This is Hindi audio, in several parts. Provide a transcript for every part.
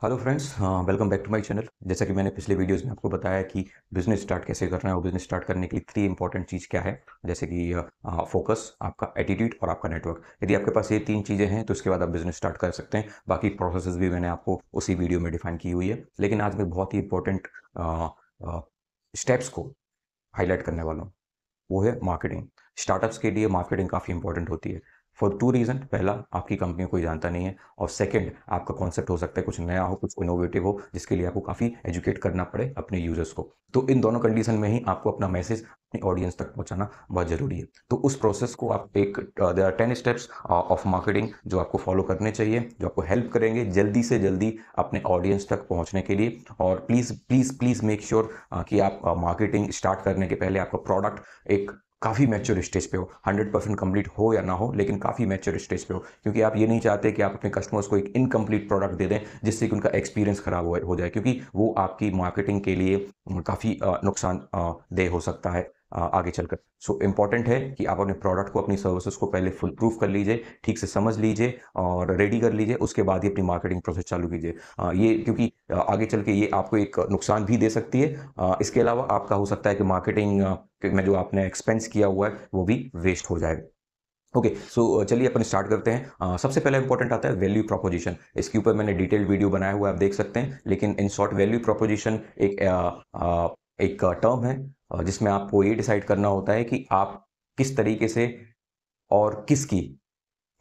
Hello friends, welcome back to my channel. जैसा कि मैंने पिछले वीडियोस में आपको बताया कि बिजनेस स्टार्ट कैसे करना है और बिजनेस स्टार्ट करने के लिए 3 इंपॉर्टेंट चीज़ क्या है। जैसे कि फोकस, आपका एटीट्यूड और आपका नेटवर्क। यदि आपके पास ये 3 चीज़ें हैं तो उसके बाद आप बिजनेस स्टार्ट कर सकते हैं। बाकी प्रोसेसेस भी मैंने आपको उसी वीडियो में डिफाइन की हुई है। लेकिन आज मैं बहुत ही इंपॉर्टेंट स्टेप्स को हाईलाइट करने वाला हूँ। वो है मार्केटिंग। स्टार्टअप्स के लिए मार्केटिंग काफ़ी इंपॉर्टेंट होती है फॉर 2 रीज़न। पहला, आपकी कंपनी को कोई जानता नहीं है, और सेकंड, आपका कॉन्सेप्ट हो सकता है कुछ नया हो, कुछ इनोवेटिव हो, जिसके लिए आपको काफ़ी एजुकेट करना पड़े अपने यूजर्स को। तो इन दोनों कंडीशन में ही आपको अपना मैसेज अपनी ऑडियंस तक पहुंचाना बहुत ज़रूरी है। तो उस प्रोसेस को आप एक there are 10 steps of marketing जो आपको फॉलो करने चाहिए, जो आपको हेल्प करेंगे जल्दी से जल्दी अपने ऑडियंस तक पहुंचने के लिए। और please please please make sure कि आप मार्केटिंग स्टार्ट करने के पहले आपका प्रोडक्ट एक काफ़ी मैच्योर स्टेज पे हो। 100% कंप्लीट हो या ना हो, लेकिन काफ़ी मैच्योर स्टेज पे हो, क्योंकि आप ये नहीं चाहते कि आप अपने कस्टमर्स को एक इनकम्प्लीट प्रोडक्ट दे दें जिससे कि उनका एक्सपीरियंस खराब हो जाए, क्योंकि वो आपकी मार्केटिंग के लिए काफ़ी नुकसान देह हो सकता है आगे चलकर। सो इम्पॉर्टेंट है कि आप अपने प्रोडक्ट को, अपनी सर्विसेज को पहले फुल प्रूफ कर लीजिए, ठीक से समझ लीजिए और रेडी कर लीजिए। उसके बाद ही अपनी मार्केटिंग प्रोसेस चालू कीजिए। ये क्योंकि आगे चल के ये आपको एक नुकसान भी दे सकती है। इसके अलावा आपका हो सकता है कि मार्केटिंग में जो आपने एक्सपेंस किया हुआ है वो भी वेस्ट हो जाए। ओके, सो चलिए अपन स्टार्ट करते हैं। सबसे पहला इंपॉर्टेंट आता है वैल्यू प्रोपोजिशन। इसके ऊपर मैंने डिटेल्ड वीडियो बनाया हुआ है, आप देख सकते हैं। लेकिन इन शॉर्ट, वैल्यू प्रोपोजिशन एक टर्म है जिसमें आपको ये डिसाइड करना होता है कि आप किस तरीके से और किसकी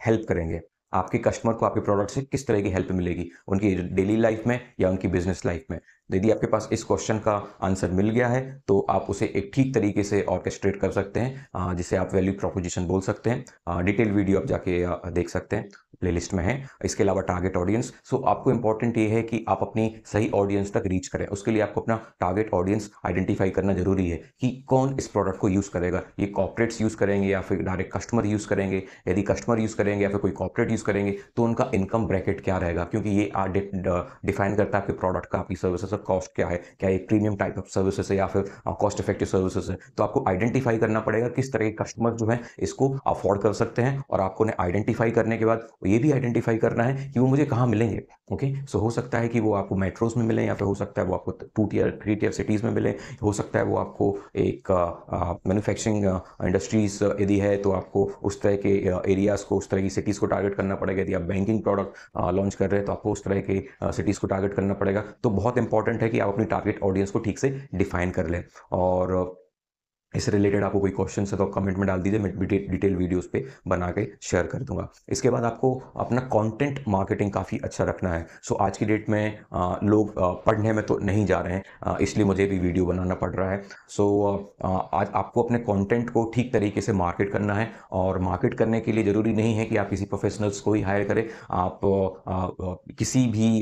हेल्प करेंगे। आपके कस्टमर को आपके प्रोडक्ट से किस तरह की हेल्प मिलेगी, उनकी डेली लाइफ में या उनकी बिजनेस लाइफ में। तो यदि आपके पास इस क्वेश्चन का आंसर मिल गया है तो आप उसे एक ठीक तरीके से ऑर्केस्ट्रेट कर सकते हैं, जिसे आप वैल्यू प्रोपोजिशन बोल सकते हैं। डिटेल वीडियो आप जाके देख सकते हैं, प्लेलिस्ट में है। इसके अलावा टारगेट ऑडियंस। सो आपको इंपॉर्टेंट ये है कि आप अपनी सही ऑडियंस तक रीच करें। उसके लिए आपको अपना टारगेट ऑडियंस आइडेंटिफाई करना जरूरी है कि कौन इस प्रोडक्ट को यूज करेगा। ये कॉर्पोरेट्स यूज करेंगे या फिर डायरेक्ट कस्टमर यूज करेंगे। यदि कस्टमर यूज करेंगे या फिर कोई कॉर्पोरेट यूज करेंगे तो उनका इनकम ब्रैकेट क्या रहेगा, क्योंकि ये डिफाइन करता है आपके प्रोडक्ट का, आपकी सर्विसेज का कॉस्ट क्या है। क्या एक प्रीमियम टाइप ऑफ सर्विसेज है या फिर कॉस्ट इफेक्टिव सर्विसेज है। तो आपको आइडेंटिफाई करना पड़ेगा किस तरह के कस्टमर जो है इसको अफोर्ड कर सकते हैं, और आपको उन्हें आइडेंटिफाई करने के बाद ये भी आइडेंटिफाई करना है कि वो मुझे कहाँ मिलेंगे। ओके, सो हो सकता है कि वो आपको मेट्रोज में मिले, या फिर हो सकता है वो आपको 2 टियर 3 टियर सिटीज में मिले। हो सकता है वो आपको एक मैन्युफैक्चरिंग इंडस्ट्रीज यदि है तो आपको उस तरह के एरियाज को, उस तरह की सिटीज़ को टारगेट करना पड़ेगा। यदि आप बैंकिंग प्रोडक्ट लॉन्च कर रहे हैं तो आपको उस तरह के सिटीज़ को टारगेट करना पड़ेगा। तो बहुत इंपॉर्टेंट है कि आप अपनी टारगेट ऑडियंस को ठीक से डिफाइन कर लें। और इससे रिलेटेड आपको कोई क्वेश्चन है तो आप कमेंट में डाल दीजिए, मैं डिटेल वीडियोस पे बना के शेयर कर दूंगा। इसके बाद आपको अपना कंटेंट मार्केटिंग काफ़ी अच्छा रखना है। सो आज की डेट में लोग पढ़ने में तो नहीं जा रहे हैं, इसलिए मुझे भी वीडियो बनाना पड़ रहा है। सो आज आपको अपने कंटेंट को ठीक तरीके से मार्केट करना है, और मार्केट करने के लिए ज़रूरी नहीं है कि आप किसी प्रोफेशनल्स को ही हायर करें। आप किसी भी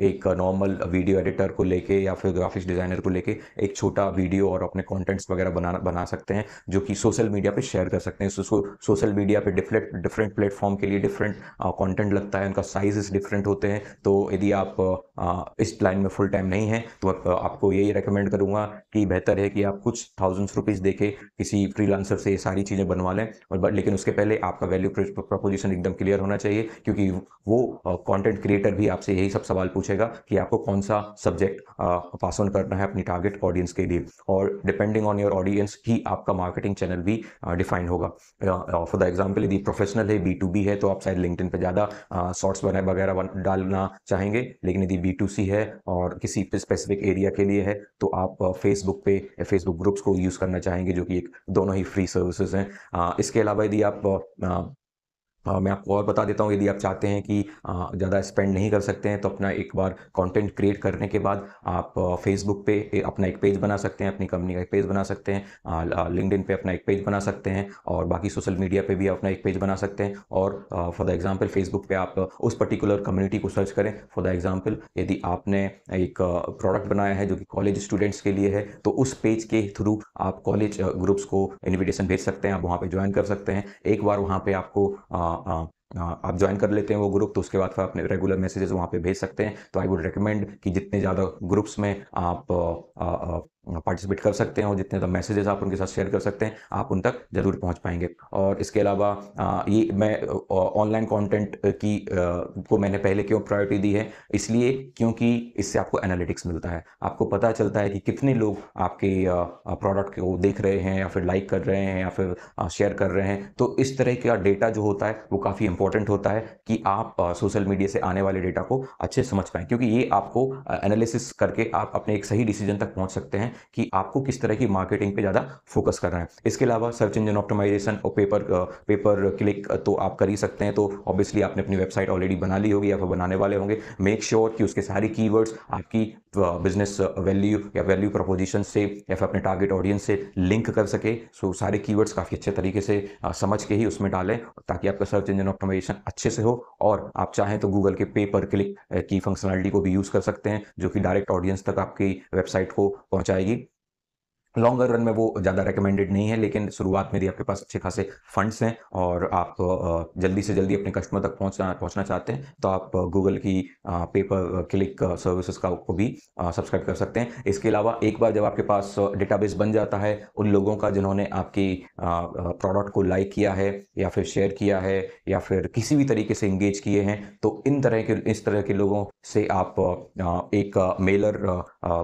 एक नॉर्मल वीडियो एडिटर को लेके या फिर ग्राफिक्स डिज़ाइनर को लेके एक छोटा वीडियो और अपने कंटेंट्स वगैरह बना सकते हैं, जो कि सोशल मीडिया पे शेयर कर सकते हैं। सोशल मीडिया पे डिफरेंट डिफरेंट प्लेटफॉर्म के लिए डिफरेंट कंटेंट लगता है, उनका साइजेस डिफरेंट होते हैं। तो यदि आप इस लाइन में फुल टाइम नहीं है तो आपको यही रेकमेंड करूंगा कि बेहतर है कि आप कुछ थाउजेंड्स रुपीज़ देके किसी फ्रीलांसर से ये सारी चीज़ें बनवा लें। और लेकिन उसके पहले आपका वैल्यू प्रपोजिशन एकदम क्लियर होना चाहिए, क्योंकि वो कंटेंट क्रिएटर भी आपसे यही सब सवाल पूछेगा कि आपको कौन सा सब्जेक्ट पास ऑन करना है अपनी टारगेट ऑडियंस के लिए। और डिपेंडिंग ऑन योर ऑडियंस ही आपका मार्केटिंग चैनल भी डिफाइन होगा। फॉर द एग्जांपल, यदि प्रोफेशनल है, B2B है, तो आप शायद लिंक्डइन पे ज़्यादा शॉर्ट्स वगैरह डालना चाहेंगे। लेकिन यदि B2C है और किसी स्पेसिफिक एरिया के लिए है तो आप फेसबुक पे फेसबुक ग्रुप्स को यूज़ करना चाहेंगे, जो कि एक दोनों ही फ्री सर्विसेज हैं। इसके अलावा यदि आप मैं आपको और बता देता हूँ, यदि आप चाहते हैं कि ज़्यादा स्पेंड नहीं कर सकते हैं तो अपना एक बार कंटेंट क्रिएट करने के बाद आप फेसबुक पे अपना एक पेज बना सकते हैं, अपनी कंपनी का एक पेज बना सकते हैं, लिंक्डइन पे अपना एक पेज बना सकते हैं, और बाकी सोशल मीडिया पे भी अपना एक पेज बना सकते हैं। और फॉर द एग्जांपल, फेसबुक पे आप उस पर्टिकुलर कम्युनिटी को सर्च करें। फॉर द एग्जांपल, यदि आपने एक प्रोडक्ट बनाया है जो कि कॉलेज स्टूडेंट्स के लिए है, तो उस पेज के थ्रू आप कॉलेज ग्रुप्स को इन्विटेशन भेज सकते हैं, आप वहाँ पे ज्वाइन कर सकते हैं। एक बार वहाँ पे आपको आप ज्वाइन कर लेते हैं वो ग्रुप, तो उसके बाद फिर अपने रेगुलर मैसेजेस वहाँ पे भेज सकते हैं। तो आई वुड रिकमेंड कि जितने ज़्यादा ग्रुप्स में आप पार्टिसिपेट कर सकते हैं और जितने ज़्यादा मैसेजेस आप उनके साथ शेयर कर सकते हैं, आप उन तक ज़रूर पहुँच पाएँगे। और इसके अलावा ये मैं ऑनलाइन कंटेंट को मैंने पहले क्यों प्रायोरिटी दी है, इसलिए क्योंकि इससे आपको एनालिटिक्स मिलता है। आपको पता चलता है कि कितने लोग आपके प्रोडक्ट को देख रहे हैं या फिर लाइक कर रहे हैं या फिर शेयर कर रहे हैं। तो इस तरह का डेटा जो होता है वो काफ़ी इंपॉर्टेंट होता है कि आप सोशल मीडिया से आने वाले डेटा को अच्छे से समझ पाएँ, क्योंकि ये आपको एनालिसिस करके आप अपने एक सही डिसीजन तक पहुँच सकते हैं कि आपको किस तरह की मार्केटिंग पे ज़्यादा फोकस करना है। इसके अलावा सर्च इंजन ऑप्टिमाइजेशन और पेपर क्लिक तो आप कर ही सकते हैं, तो ऑब्वियसली आपने अपनी वेबसाइट ऑलरेडी बना ली होगी या फिर बनाने वाले होंगे। मेक श्योर कि उसके सारी कीवर्ड्स आपकी बिजनेस वैल्यू या वैल्यू प्रपोजिशन से या फिर अपने टारगेट ऑडियंस से लिंक कर सके। सो सारे कीवर्ड्स काफ़ी अच्छे तरीके से समझ के ही उसमें डालें, ताकि आपका सर्च इंजन ऑप्टिमाइजेशन अच्छे से हो। और आप चाहें तो गूगल के पे पर क्लिक की फंक्शनलिटी को भी यूज़ कर सकते हैं, जो कि डायरेक्ट ऑडियंस तक आपकी वेबसाइट को पहुंचाएगी। लॉन्गर रन में वो ज़्यादा रिकमेंडेड नहीं है, लेकिन शुरुआत में यदि आपके पास अच्छे खासे फंड्स हैं और आप जल्दी से जल्दी अपने कस्टमर तक पहुंचना चाहते हैं, तो आप गूगल की पे पर क्लिक सर्विसेज को भी सब्सक्राइब कर सकते हैं। इसके अलावा एक बार जब आपके पास डेटाबेस बन जाता है उन लोगों का जिन्होंने आपकी प्रोडक्ट को लाइक किया है या फिर शेयर किया है या फिर किसी भी तरीके से इंगेज किए हैं, तो इस तरह के लोगों से आप एक मेलर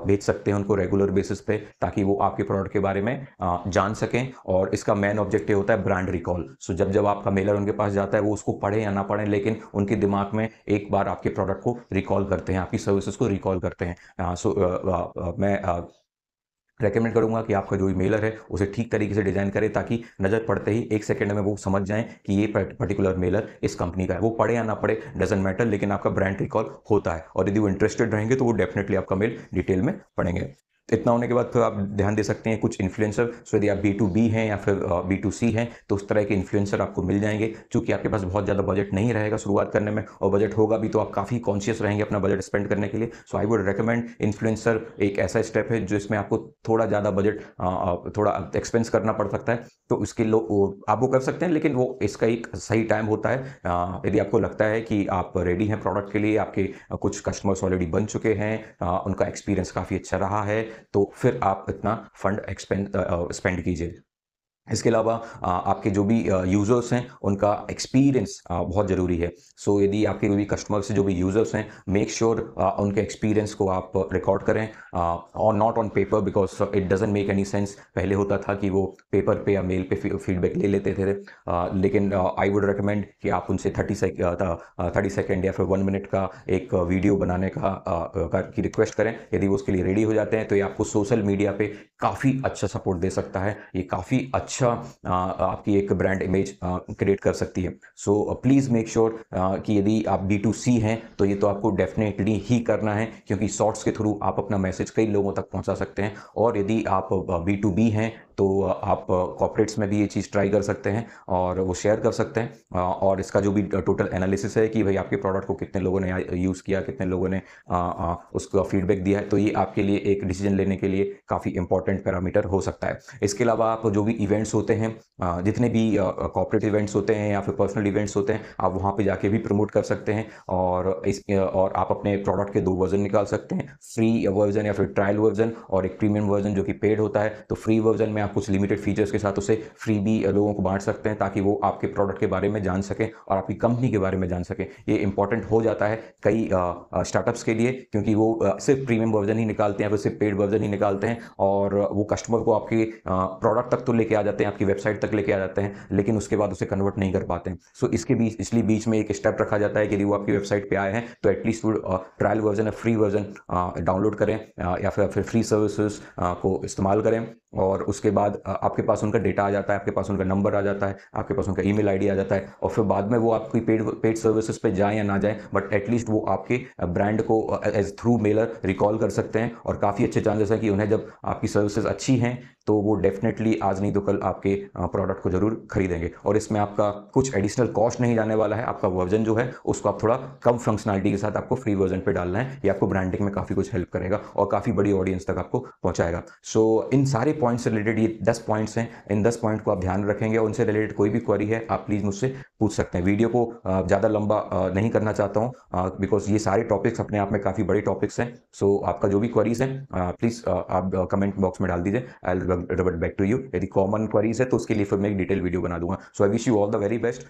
भेज सकते हैं उनको रेगुलर बेसिस पे, ताकि वो आपके प्रोडक्ट के बारे में जान सकें। और इसका मेन ऑब्जेक्टिव होता है ब्रांड रिकॉल। सो जब जब आपका मेलर उनके पास जाता है, वो उसको पढ़े या ना पढ़े, लेकिन उनके दिमाग में एक बार आपके प्रोडक्ट को रिकॉल करते हैं, आपकी सर्विसेज को रिकॉल करते हैं। मैं रेकमेंड करूंगा कि आपका जो मेलर है उसे ठीक तरीके से डिजाइन करें, ताकि नज़र पड़ते ही 1 सेकंड में वो समझ जाएं कि ये पर्टिकुलर मेलर इस कंपनी का है। वो पढ़े या ना पढ़े डजेंट मैटर, लेकिन आपका ब्रांड रिकॉल होता है, और यदि वो इंटरेस्टेड रहेंगे तो वो डेफिनेटली आपका मेल डिटेल में पढ़ेंगे। इतना होने के बाद फिर आप ध्यान दे सकते हैं कुछ इन्फ्लुएंसर। सो यदि आप B2B हैं या फिर B2C हैं, तो उस तरह के इन्फ्लुएंसर आपको मिल जाएंगे। चूंकि आपके पास बहुत ज़्यादा बजट नहीं रहेगा शुरुआत करने में, और बजट होगा भी तो आप काफ़ी कॉन्शियस रहेंगे अपना बजट स्पेंड करने के लिए। सो आई वुड रिकमेंड इन्फ्लुएंसर। एक ऐसा स्टेप है जो इसमें आपको थोड़ा ज़्यादा बजट थोड़ा एक्सपेंस करना पड़ सकता है, तो उसके आप वो कर सकते हैं, लेकिन वो इसका एक सही टाइम होता है। यदि आपको लगता है कि आप रेडी हैं प्रोडक्ट के लिए, आपके कुछ कस्टमर्स ऑलरेडी बन चुके हैं, उनका एक्सपीरियंस काफ़ी अच्छा रहा है, तो फिर आप इतना फंड स्पेंड कीजिए। इसके अलावा आपके जो भी यूज़र्स हैं उनका एक्सपीरियंस बहुत ज़रूरी है। सो यदि आपके कोई भी कस्टमर्स जो भी यूज़र्स हैं, मेक श्योर उनके एक्सपीरियंस को आप रिकॉर्ड करें, और not on paper, because it doesn't make any sense. पहले होता था कि वो पेपर पे या मेल पे फीडबैक ले लेते थे, लेकिन आई वुड रिकमेंड कि आप उनसे 30 सेकेंड या फिर 1 मिनट का एक वीडियो बनाने की रिक्वेस्ट करें। यदि वो उसके लिए रेडी हो जाते हैं, तो ये आपको सोशल मीडिया पे काफ़ी अच्छा सपोर्ट दे सकता है। ये काफ़ी अच्छा आपकी एक ब्रांड इमेज क्रिएट कर सकती है। सो प्लीज़ मेक श्योर कि यदि आप B2C हैं, तो ये तो आपको डेफिनेटली ही करना है, क्योंकि शॉर्ट्स के थ्रू आप अपना मैसेज कई लोगों तक पहुंचा सकते हैं। और यदि आप B2B हैं, तो आप कॉर्पोरेट्स में भी ये चीज़ ट्राई कर सकते हैं और वो शेयर कर सकते हैं। और इसका जो भी टोटल एनालिसिस है कि भाई आपके प्रोडक्ट को कितने लोगों ने यूज़ किया, कितने लोगों ने उसका फीडबैक दिया है, तो ये आपके लिए एक डिसीजन लेने के लिए काफ़ी इंपॉर्टेंट पैरामीटर हो सकता है। इसके अलावा आप जो भी इवेंट्स होते हैं, जितने भी कॉर्पोरेट इवेंट्स होते हैं या फिर पर्सनल इवेंट्स होते हैं, आप वहाँ पे जाके भी प्रमोट कर सकते हैं। और आप अपने प्रोडक्ट के 2 वर्जन निकाल सकते हैं, फ्री वर्जन या फिर ट्रायल वर्जन, और एक प्रीमियम वर्जन जो कि पेड होता है। तो फ्री वर्जन में आप कुछ लिमिटेड फीचर्स के साथ उसे फ्री भी लोगों को बांट सकते हैं, ताकि वो आपके प्रोडक्ट के बारे में जान सकें और आपकी कंपनी के बारे में जान सकें। ये इंपॉर्टेंट हो जाता है कई स्टार्टअप्स के लिए, क्योंकि वो सिर्फ प्रीमियम वर्जन ही निकालते हैं, फिर सिर्फ पेड वर्जन ही निकालते हैं, और वो कस्टमर को आपके प्रोडक्ट तक तो लेके आ जाते हैं, आपकी वेबसाइट तक लेके आ जाते हैं, लेकिन उसके बाद उसे कन्वर्ट नहीं कर पाते हैं। सो इसलिए बीच में एक स्टेप रखा जाता है कि यदि वो आपकी वेबसाइट पे आए हैं, तो एटलीस्ट वो ट्रायल वर्जन या फ्री वर्जन डाउनलोड करें, या फिर फ्री सर्विसेज को इस्तेमाल करें। और उसके बाद आपके पास उनका डेटा आ जाता है, आपके पास उनका नंबर आ जाता है, आपके पास उनका ईमेल आईडी आ जाता है, और फिर बाद में वो आपकी पेड सर्विसेज पे जाए या ना जाए, बट एटलीस्ट वो आपके ब्रांड को एज थ्रू मेलर रिकॉल कर सकते हैं। और काफ़ी अच्छे चांसेस हैं कि उन्हें जब आपकी सर्विसेज अच्छी हैं, तो वो डेफिनेटली आज नहीं तो कल आपके प्रोडक्ट को ज़रूर खरीदेंगे। और इसमें आपका कुछ एडिशनल कॉस्ट नहीं जाने वाला है। आपका वर्जन जो है उसको आप थोड़ा कम फंक्शनैलिटी के साथ आपको फ्री वर्जन पे डालना है। ये आपको ब्रांडिंग में काफ़ी कुछ हेल्प करेगा और काफ़ी बड़ी ऑडियंस तक आपको पहुंचाएगा। सो इन सारे पॉइंट्स से रिलेटेड ये 10 पॉइंट्स हैं। इन 10 पॉइंट को आप ध्यान रखेंगे और उनसे रिलेटेड कोई भी क्वेरी है आप प्लीज़ मुझसे पूछ सकते हैं। वीडियो को ज़्यादा लंबा नहीं करना चाहता हूँ बिकॉज ये सारे टॉपिक्स अपने आप में काफ़ी बड़े टॉपिक्स हैं। सो आपका जो भी क्वेरीज हैं प्लीज़ आप कमेंट बॉक्स में डाल दीजिए। I will revert back to you. यदि कॉमन क्वेरीज है तो उसके लिए फिर मैं एक डिटेल वीडियो बना दूंगा। So I wish you all the very best.